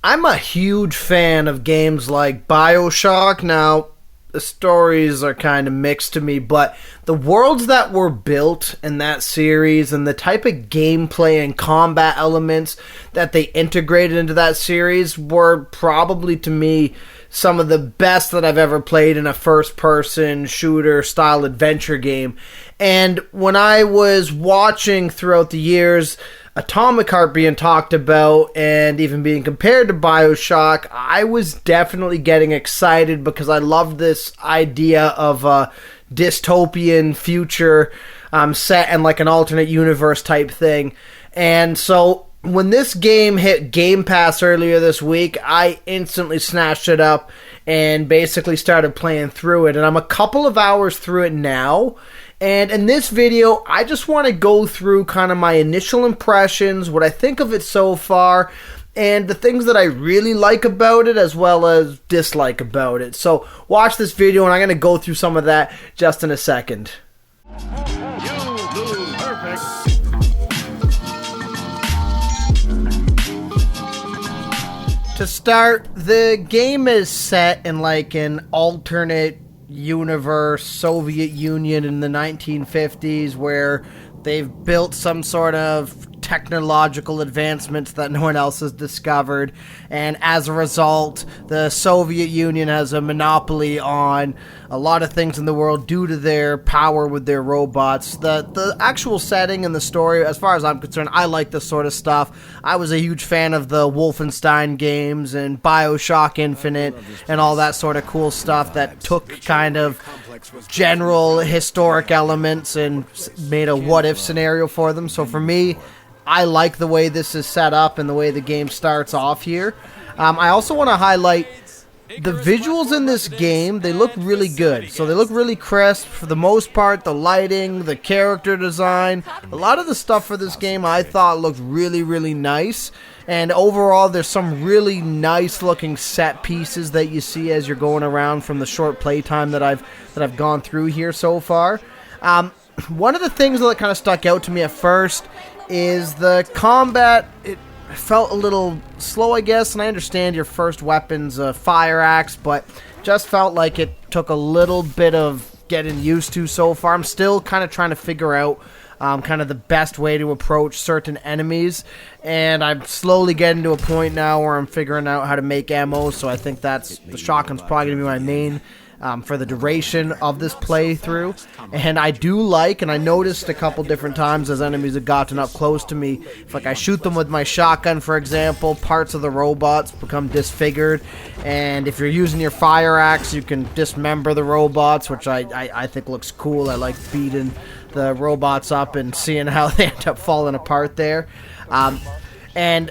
I'm a huge fan of games like Bioshock. Now, the stories are kind of mixed to me, but the worlds that were built in that series and the type of gameplay and combat elements that they integrated into that series were probably, to me, some of the best that I've ever played in a first-person shooter-style adventure game. And when I was watching throughout the years Atomic Heart being talked about and even being compared to Bioshock, I was definitely getting excited because I loved this idea of a dystopian future set in like an alternate universe type thing. And so when this game hit Game Pass earlier this week, I instantly snatched it up and basically started playing through it. And I'm a couple of hours through it now. And in this video, I just want to go through kind of my initial impressions, what I think of it so far, and the things that I really like about it as well as dislike about it. So watch this video and I'm going to go through some of that just in a second. To start, the game is set in like an alternate universe, Soviet Union in the 1950s, where they've built some sort of technological advancements that no one else has discovered, and as a result, the Soviet Union has a monopoly on a lot of things in the world due to their power with their robots. The actual setting and the story, as far as I'm concerned, I like this sort of stuff. I was a huge fan of the Wolfenstein games and Bioshock Infinite and all that sort of cool stuff that took kind of general historic elements and made a what-if scenario for them. So for me, I like the way this is set up and the way the game starts off here. I also want to highlight the visuals in this game. They look really good. So they look really crisp for the most part. The lighting, the character design, a lot of the stuff for this game I thought looked really, really nice. And overall, there's some really nice looking set pieces that you see as you're going around from the short playtime that I've gone through here so far. One of the things that kind of stuck out to me at first is the combat. It felt a little slow, I guess, and I understand your first weapon's a fire axe, but just felt like it took a little bit of getting used to so far. I'm still kind of trying to figure out kind of the best way to approach certain enemies, and I'm slowly getting to a point now where I'm figuring out how to make ammo, so I think the shotgun's probably going to be my main for the duration of this playthrough. And I do like, and I noticed a couple different times as enemies have gotten up close to me, if like I shoot them with my shotgun, for example, parts of the robots become disfigured, and if you're using your fire axe, you can dismember the robots, which I think looks cool. I like beating the robots up and seeing how they end up falling apart there. And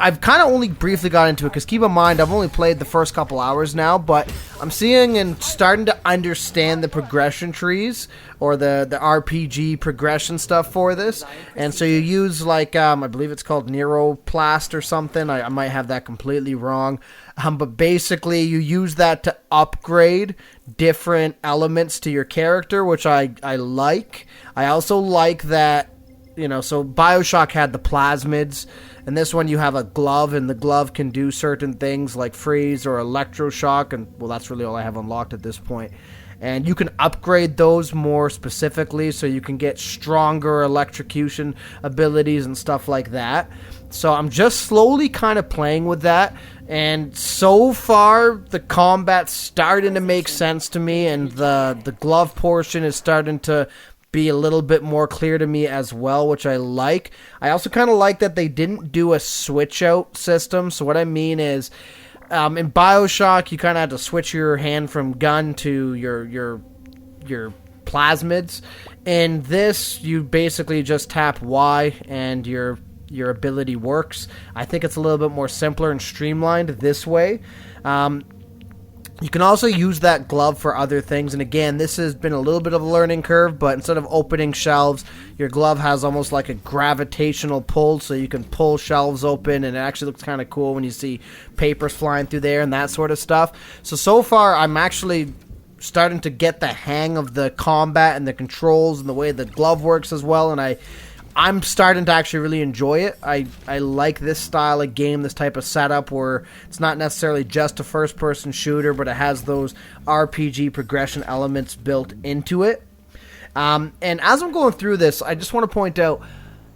I've kind of only briefly got into it, because keep in mind, I've only played the first couple hours now, but I'm seeing and starting to understand the progression trees, or the RPG progression stuff for this. And so you use, like, I believe it's called Neuroplast or something. I might have that completely wrong. But basically, you use that to upgrade different elements to your character, which I like. I also like that, so Bioshock had the plasmids, and this one you have a glove, and the glove can do certain things like freeze or electroshock, and well, that's really all I have unlocked at this point. And you can upgrade those more specifically, so you can get stronger electrocution abilities and stuff like that. So I'm just slowly kind of playing with that, and so far the combat's starting to make sense to me, and the glove portion is starting to be a little bit more clear to me as well, which I like. I also kind of like that they didn't do a switch out system. So what I mean is, in Bioshock, you kind of had to switch your hand from gun to your plasmids. In this, you basically just tap Y and your ability works. I think it's a little bit more simpler and streamlined this way. You can also use that glove for other things, and again, this has been a little bit of a learning curve, but instead of opening shelves, your glove has almost like a gravitational pull, so you can pull shelves open, and it actually looks kind of cool when you see papers flying through there and that sort of stuff. So far, I'm actually starting to get the hang of the combat and the controls and the way the glove works as well, and I'm starting to actually really enjoy it. I like this style of game, this type of setup where it's not necessarily just a first-person shooter, but it has those RPG progression elements built into it. And as I'm going through this, I just want to point out,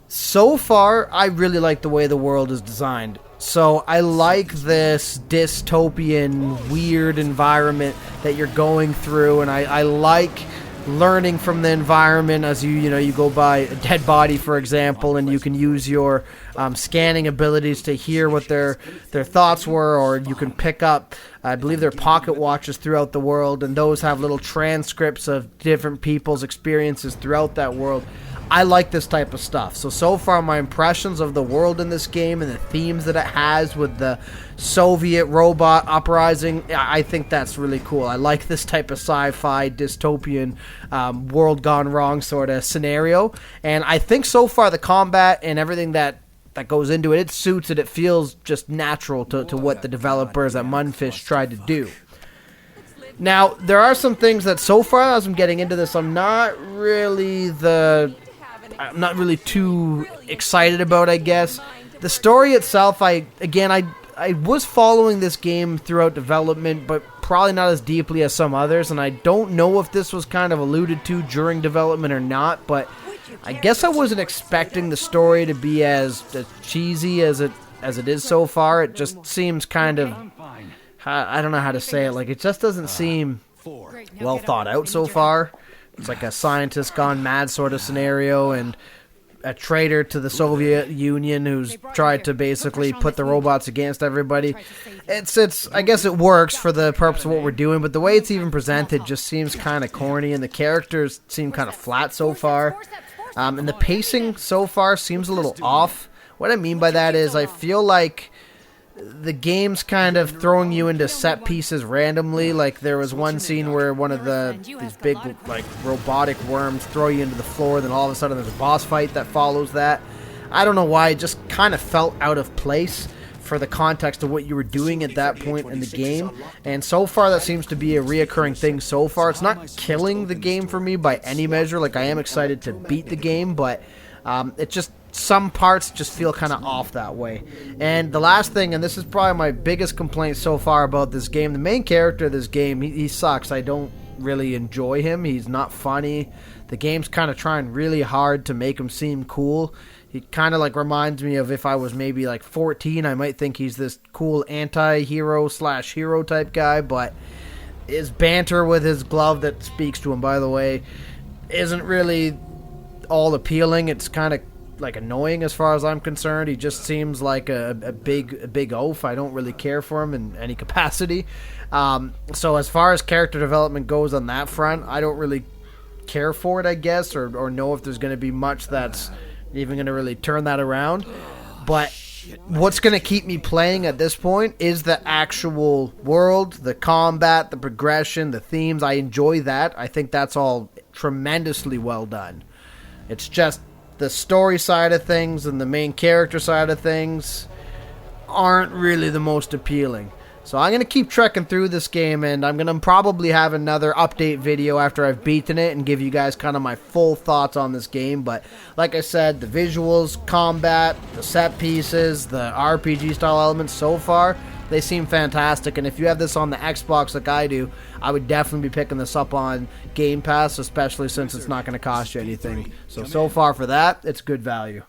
so far, I really like the way the world is designed. So I like this dystopian, weird environment that you're going through, and I like learning from the environment as you go by a dead body, for example, and you can use your scanning abilities to hear what their thoughts were, or you can pick up, I believe, their pocket watches throughout the world, and those have little transcripts of different people's experiences throughout that world. I like this type of stuff. So far, my impressions of the world in this game and the themes that it has with the Soviet robot uprising, I think that's really cool. I like this type of sci-fi, dystopian, world gone wrong sort of scenario. And I think so far the combat and everything that goes into it, it suits it. It feels just natural to what the developers at Mundfish tried to do. Now, there are some things that so far as I'm getting into this, I'm not really too excited about, I guess. The story itself, I was following this game throughout development, but probably not as deeply as some others, and I don't know if this was kind of alluded to during development or not, but I guess I wasn't expecting the story to be as cheesy as it is so far. It just seems kind of, I don't know how to say it, like it just doesn't seem well thought out so far. It's like a scientist gone mad sort of scenario, and a traitor to the Soviet Union who's tried to basically put the robots against everybody. I guess it works for the purpose of what we're doing, but the way it's even presented just seems kind of corny, and the characters seem kind of flat so far. And the pacing so far seems a little off. What I mean by that is I feel like the game's kind of throwing you into set pieces randomly. Like there was one scene where one of these big like robotic worms throw you into the floor, then all of a sudden there's a boss fight that follows that. I don't know why, it just kind of felt out of place for the context of what you were doing at that point in the game. And so far that seems to be a reoccurring thing so far. It's not killing the game for me by any measure. Like I am excited to beat the game, but it just, some parts just feel kind of off that way. And the last thing, and this is probably my biggest complaint so far about this game, the main character of this game, he sucks. I don't really enjoy him. He's not funny. The game's kind of trying really hard to make him seem cool. He kind of like reminds me of if I was maybe like 14, I might think he's this cool anti-hero / hero type guy, but his banter with his glove that speaks to him, by the way, isn't really all appealing. It's kind of like annoying as far as I'm concerned. He just seems like a big oaf. I don't really care for him in any capacity. So as far as character development goes on that front, I don't really care for it, I guess, or know if there's going to be much that's even going to really turn that around. But what's going to keep me playing at this point is the actual world, the combat, the progression, the themes. I enjoy that. I think that's all tremendously well done. It's just the story side of things and the main character side of things aren't really the most appealing. So I'm going to keep trekking through this game, and I'm going to probably have another update video after I've beaten it and give you guys kind of my full thoughts on this game. But like I said, the visuals, combat, the set pieces, the RPG style elements so far, they seem fantastic. And if you have this on the Xbox like I do, I would definitely be picking this up on Game Pass, especially since it's not going to cost you anything. So far for that, it's good value.